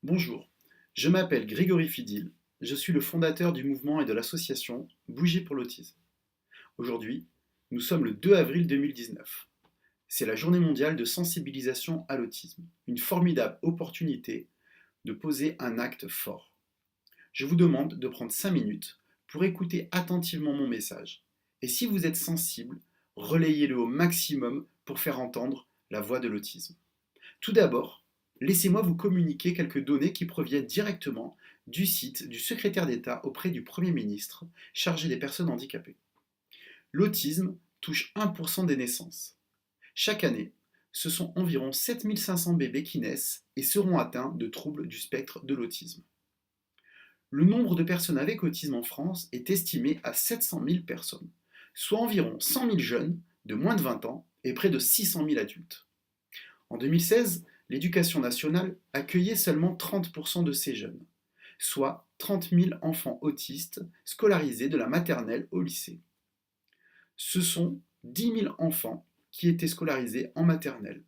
Bonjour, je m'appelle Grégory Fidil, je suis le fondateur du mouvement et de l'association Bouger pour l'autisme. Aujourd'hui, nous sommes le 2 avril 2019. C'est la journée mondiale de sensibilisation à l'autisme, une formidable opportunité de poser un acte fort. Je vous demande de prendre 5 minutes pour écouter attentivement mon message. Et si vous êtes sensible, relayez-le au maximum pour faire entendre la voix de l'autisme. Tout d'abord, laissez-moi vous communiquer quelques données qui proviennent directement du site du secrétaire d'État auprès du Premier ministre chargé des personnes handicapées. L'autisme touche 1% des naissances. Chaque année, ce sont environ 7500 bébés qui naissent et seront atteints de troubles du spectre de l'autisme. Le nombre de personnes avec autisme en France est estimé à 700 000 personnes, soit environ 100 000 jeunes de moins de 20 ans et près de 600 000 adultes. En 2016, l'éducation nationale accueillait seulement 30% de ces jeunes, soit 30 000 enfants autistes scolarisés de la maternelle au lycée. Ce sont 10 000 enfants qui étaient scolarisés en maternelle,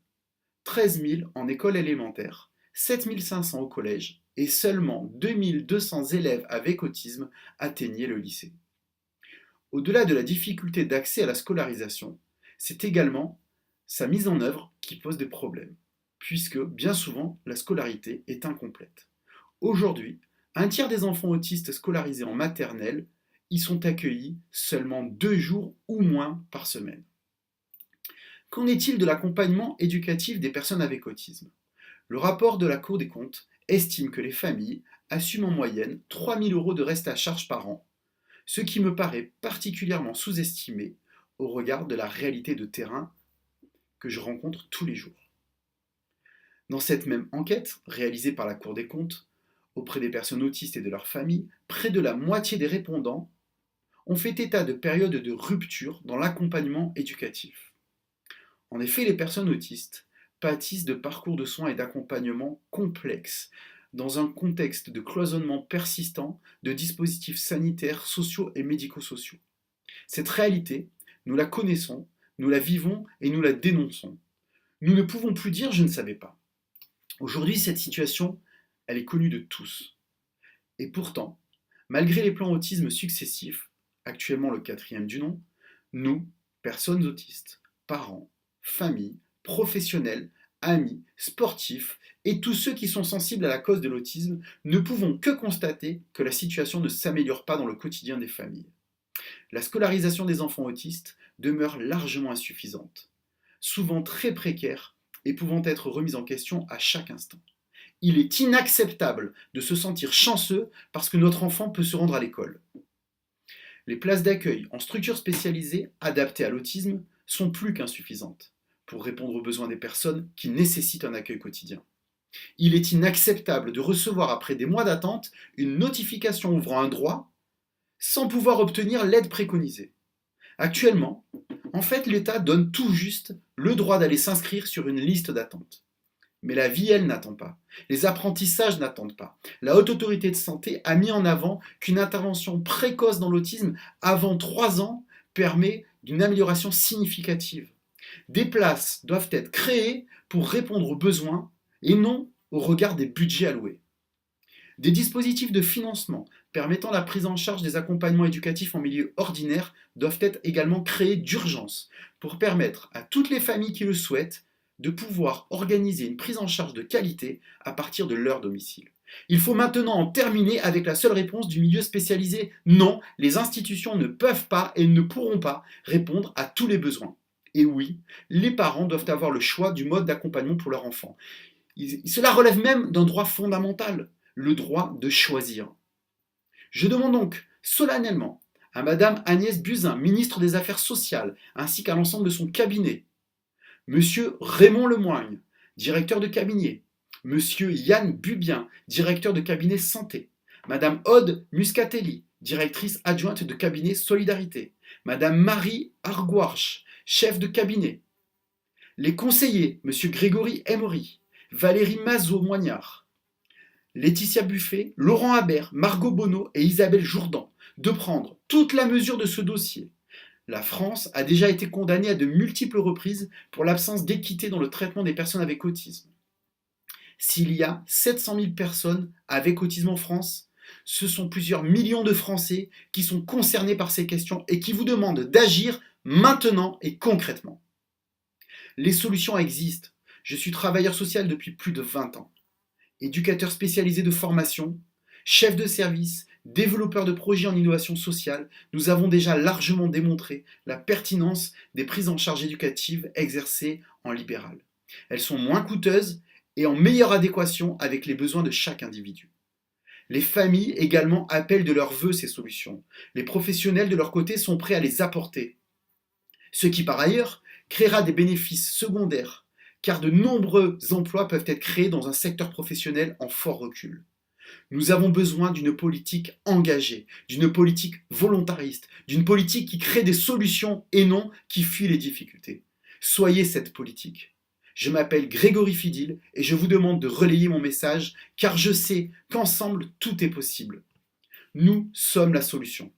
13 000 en école élémentaire, 7 500 au collège et seulement 2 200 élèves avec autisme atteignaient le lycée. Au-delà de la difficulté d'accès à la scolarisation, c'est également sa mise en œuvre qui pose des problèmes, puisque bien souvent la scolarité est incomplète. Aujourd'hui, un tiers des enfants autistes scolarisés en maternelle y sont accueillis seulement 2 jours ou moins par semaine. Qu'en est-il de l'accompagnement éducatif des personnes avec autisme? Le rapport de la Cour des comptes estime que les familles assument en moyenne 3 000 € de reste à charge par an, ce qui me paraît particulièrement sous-estimé au regard de la réalité de terrain que je rencontre tous les jours. Dans cette même enquête, réalisée par la Cour des comptes, auprès des personnes autistes et de leurs familles, près de la moitié des répondants ont fait état de périodes de rupture dans l'accompagnement éducatif. En effet, les personnes autistes pâtissent de parcours de soins et d'accompagnement complexes, dans un contexte de cloisonnement persistant de dispositifs sanitaires, sociaux et médico-sociaux. Cette réalité, nous la connaissons, nous la vivons et nous la dénonçons. Nous ne pouvons plus dire je ne savais pas. Aujourd'hui, cette situation, elle est connue de tous. Et pourtant, malgré les plans autisme successifs, actuellement le 4e du nom, nous, personnes autistes, parents, familles, professionnels, amis, sportifs et tous ceux qui sont sensibles à la cause de l'autisme ne pouvons que constater que la situation ne s'améliore pas dans le quotidien des familles. La scolarisation des enfants autistes demeure largement insuffisante, souvent très précaire et pouvant être remise en question à chaque instant. Il est inacceptable de se sentir chanceux parce que notre enfant peut se rendre à l'école. Les places d'accueil en structures spécialisées adaptées à l'autisme sont plus qu'insuffisantes pour répondre aux besoins des personnes qui nécessitent un accueil quotidien. Il est inacceptable de recevoir après des mois d'attente une notification ouvrant un droit sans pouvoir obtenir l'aide préconisée. Actuellement, en fait, l'État donne tout juste le droit d'aller s'inscrire sur une liste d'attente. Mais la vie, elle, n'attend pas. Les apprentissages n'attendent pas. La Haute Autorité de Santé a mis en avant qu'une intervention précoce dans l'autisme avant 3 ans permet d'une amélioration significative. Des places doivent être créées pour répondre aux besoins et non au regard des budgets alloués. Des dispositifs de financement permettant la prise en charge des accompagnements éducatifs en milieu ordinaire doivent être également créés d'urgence pour permettre à toutes les familles qui le souhaitent de pouvoir organiser une prise en charge de qualité à partir de leur domicile. Il faut maintenant en terminer avec la seule réponse du milieu spécialisé. Non, les institutions ne peuvent pas et ne pourront pas répondre à tous les besoins. Et oui, les parents doivent avoir le choix du mode d'accompagnement pour leur enfant. Cela relève même d'un droit fondamental, le droit de choisir. Je demande donc solennellement à Madame Agnès Buzyn, ministre des Affaires sociales, ainsi qu'à l'ensemble de son cabinet, Monsieur Raymond Lemoigne, directeur de cabinet, Monsieur Yann Bubien, directeur de cabinet santé, Madame Aude Muscatelli, directrice adjointe de cabinet Solidarité, Madame Marie Argouarch, chef de cabinet, les conseillers, Monsieur Grégory Emery, Valérie Mazot-Moignard, Laetitia Buffet, Laurent Habert, Margot Bonneau et Isabelle Jourdan, de prendre toute la mesure de ce dossier. La France a déjà été condamnée à de multiples reprises pour l'absence d'équité dans le traitement des personnes avec autisme. S'il y a 700 000 personnes avec Autisme en France, ce sont plusieurs millions de Français qui sont concernés par ces questions et qui vous demandent d'agir maintenant et concrètement. Les solutions existent. Je suis travailleur social depuis plus de 20 ans. Éducateur spécialisé de formation, chef de service, développeur de projets en innovation sociale, nous avons déjà largement démontré la pertinence des prises en charge éducatives exercées en libéral. Elles sont moins coûteuses et en meilleure adéquation avec les besoins de chaque individu. Les familles également appellent de leur vœu ces solutions. Les professionnels de leur côté sont prêts à les apporter. Ce qui par ailleurs créera des bénéfices secondaires, car de nombreux emplois peuvent être créés dans un secteur professionnel en fort recul. Nous avons besoin d'une politique engagée, d'une politique volontariste, d'une politique qui crée des solutions et non qui fuit les difficultés. Soyez cette politique. Je m'appelle Grégory Fidil et je vous demande de relayer mon message car je sais qu'ensemble tout est possible. Nous sommes la solution.